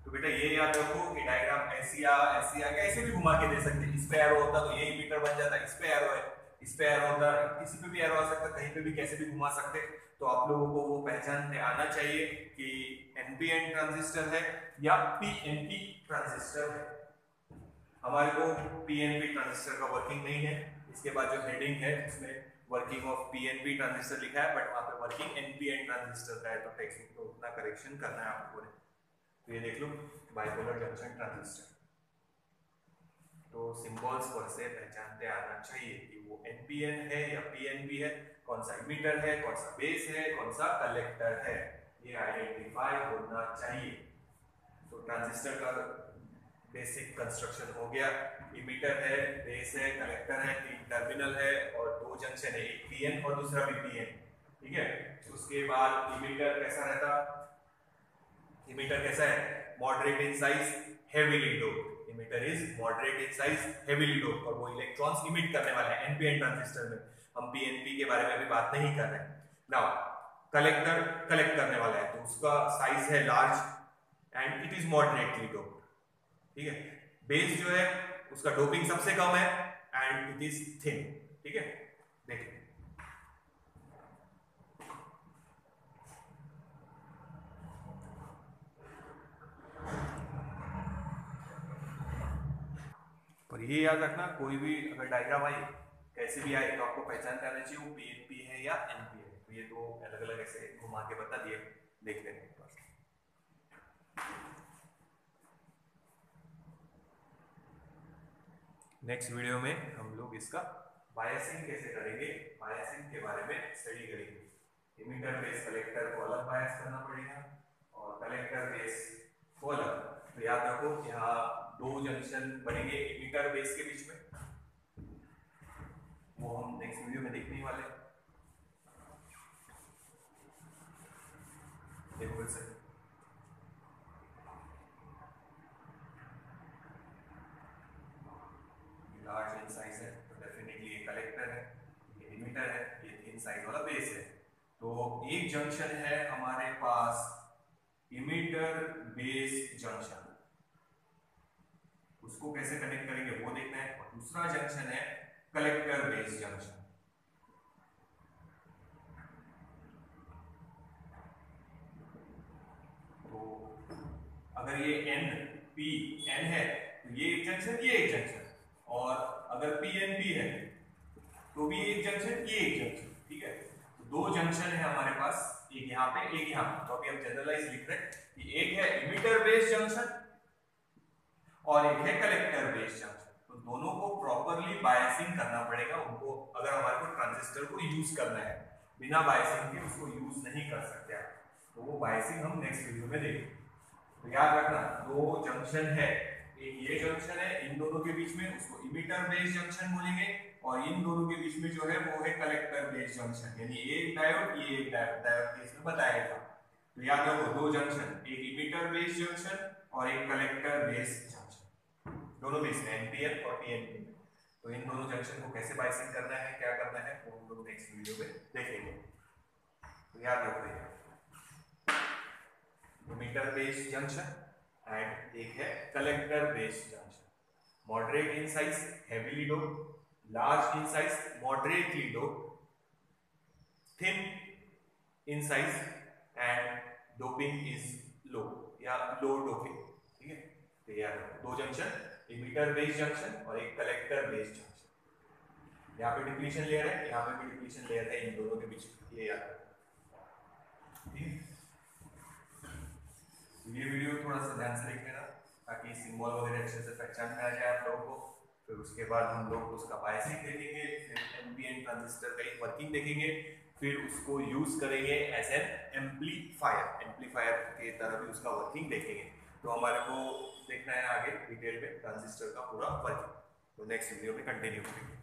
तो बेटा ये याद रखो कि डायग्राम ऐसी कैसे भी घुमा के दे सकते हैं। इस पे एरो होता तो ये इमीटर बन जाता, इस पे एरो है, इस पे एरो होता, किसी पे भी एरो आ सकता, कहीं पे भी कैसे भी घुमा सकते। तो आप लोगों को वो पहचानने आना चाहिए कि एनपीएन ट्रांजिस्टर है या पीएनपी ट्रांजिस्टर है। हमारे को पीएनपी ट्रांजिस्टर का वर्किंग नहीं है, इसके बाद जो हेडिंग है उसमें वर्किंग ऑफ पीएनपी ट्रांजिस्टर लिखा है, बट वहां पे वर्किंग एनपीएन ट्रांजिस्टर का है, तो टेक्स्ट बुक में उतना करेक्शन करना है आपको। तो ये देख लो बाइपोलर जंक्शन ट्रांजिस्टर, तो सिंबल्स पर से पहचानते आना चाहिए कि वो एनपीएन है या पीएनपी है, कौन सा इमीटर है, कौन सा बेस है, कौन सा कलेक्टर है, ये आइडेंटिफाई होना चाहिए। तो ट्रांजिस्टर का बेसिक कंस्ट्रक्शन हो गया, इमीटर है, बेस है, कलेक्टर है, 3 टर्मिनल है और 2 जंक्शन है, एक पीएन और दूसरा भी पीएन। ठीक है, उसके बाद इमीटर कैसा रहता, इमीटर कैसा है, moderate in size, heavily doped. Emitter is moderate in size, heavily doped, और वो इलेक्ट्रॉन्स इमिट करने वाला है एनपीएन ट्रांजिस्टर में। हम पीएनपी के बारे में अभी बात नहीं कर रहे हैं। नाउ कलेक्टर कलेक्ट करने वाला है, तो उसका साइज है large and it is moderately doped. ठीक है, बेस जो है उसका डोपिंग सबसे कम है एंड इट इज थिन। ठीक है, देखिए और ये याद रखना, कोई भी अगर डायग्राम आई कैसे भी आए तो आपको पहचान करना चाहिए वो पीएनपी है या एनपी है। तो ये दो अलग अलग ऐसे घुमा के बता दिए, देख लेंगे। नेक्स्ट वीडियो में हम लोग इसका बायसिंग कैसे करेंगे, बायसिंग के बारे में स्टडी करेंगे। इमिटर बेस कलेक्टर को अलग बायस करना पड़ेगा और कलेक्टर बेस को अलग। तो याद रखो यहाँ दो जंक्शन बनेंगे इमिटर बेस के बीच में, वो हम नेक्स्ट वीडियो में देखने वाले हैं। देखो फिर से लार्ज इन साइज है तो डेफिनेटली ये कलेक्टर है, ये इमिटर है, ये थिन साइज वाला बेस है। तो एक जंक्शन है हमारे पास इमिटर बेस जंक्शन, उसको कैसे कनेक्ट करेंगे वो देखना है। और दूसरा जंक्शन है कलेक्टर बेस जंक्शन। तो अगर ये एन पी एन है तो ये एक जंक्शन, ये एक जंक्शन, और अगर पी एन पी है तो भी एक जंक्शन, ये एक जंक्शन, ठीक है। तो दो जंक्शन है हमारे पास, एक यहाँ पे एक यहाँ पे। तो अभी हम जनरलाइज लिख रहे हैं कि एक है इमिटर बेस जंक्शन और एक है कलेक्टर बेस जंक्शन। तो दोनों को प्रॉपरली बायसिंग करना पड़ेगा उनको, अगर हमारे को ट्रांजिस्टर को यूज करना है। बिना बायसिंग के उसको यूज नहीं कर सकते आप। तो वो बायसिंग हम नेक्स्ट वीडियो में देखेंगे। तो याद रखना दो जंक्शन है, एक ये जंक्शन है, इन दोनों के बीच में उसको इमिटर बेस जंक्शन बोलेंगे, और इन दोनों के बीच में जो है वो है कलेक्टर बेस जंक्शन, यानी ये एक डायोड, ये एक डायोड, डायोड केस में बताया था। तो याद रखो दो जंक्शन, एक इमिटर बेस जंक्शन और एक कलेक्टर बेस जंक्शन, दोनों बेस में एनपीएन और पीएनपी। तो इन दोनों जंक्शन को कैसे बायसिंग करना है, क्या करना है, वो हम लोग नेक्स्ट वीडियो में देखेंगे। तो याद रखो इमिटर बेस जंक्शन एंड एक है collector base junction. Moderate in size heavily doped, large in size moderately doped, thin in size and doping is लो या लो डोपिंग, ठीक है। तो यार दो जंक्शन, इमिटर बेस जंक्शन और एक कलेक्टर बेस जंक्शन। यहाँ पे डिप्लीशन लेयर है, यहाँ पे भी डिप्लीशन लेयर है, इन दोनों के बीच ये याद रखो, ठीक है। ये वीडियो थोड़ा सा ध्यान से देख लेना ताकि सिंबल वगैरह अच्छे से पहचान में आ जाए आप लोगों को। फिर उसके बाद हम लोग उसका बायसिंग देखेंगे, फिर एनपीएन ट्रांजिस्टर का एक वर्किंग देखेंगे, फिर उसको यूज करेंगे एज एन एम्पलीफायर, एम्पलीफायर की तरह भी उसका वर्किंग देखेंगे। तो हमारे को देखना है आगे डिटेल में ट्रांजिस्टर का पूरा वर्किंग। तो नेक्स्ट वीडियो में कंटिन्यू करेंगे।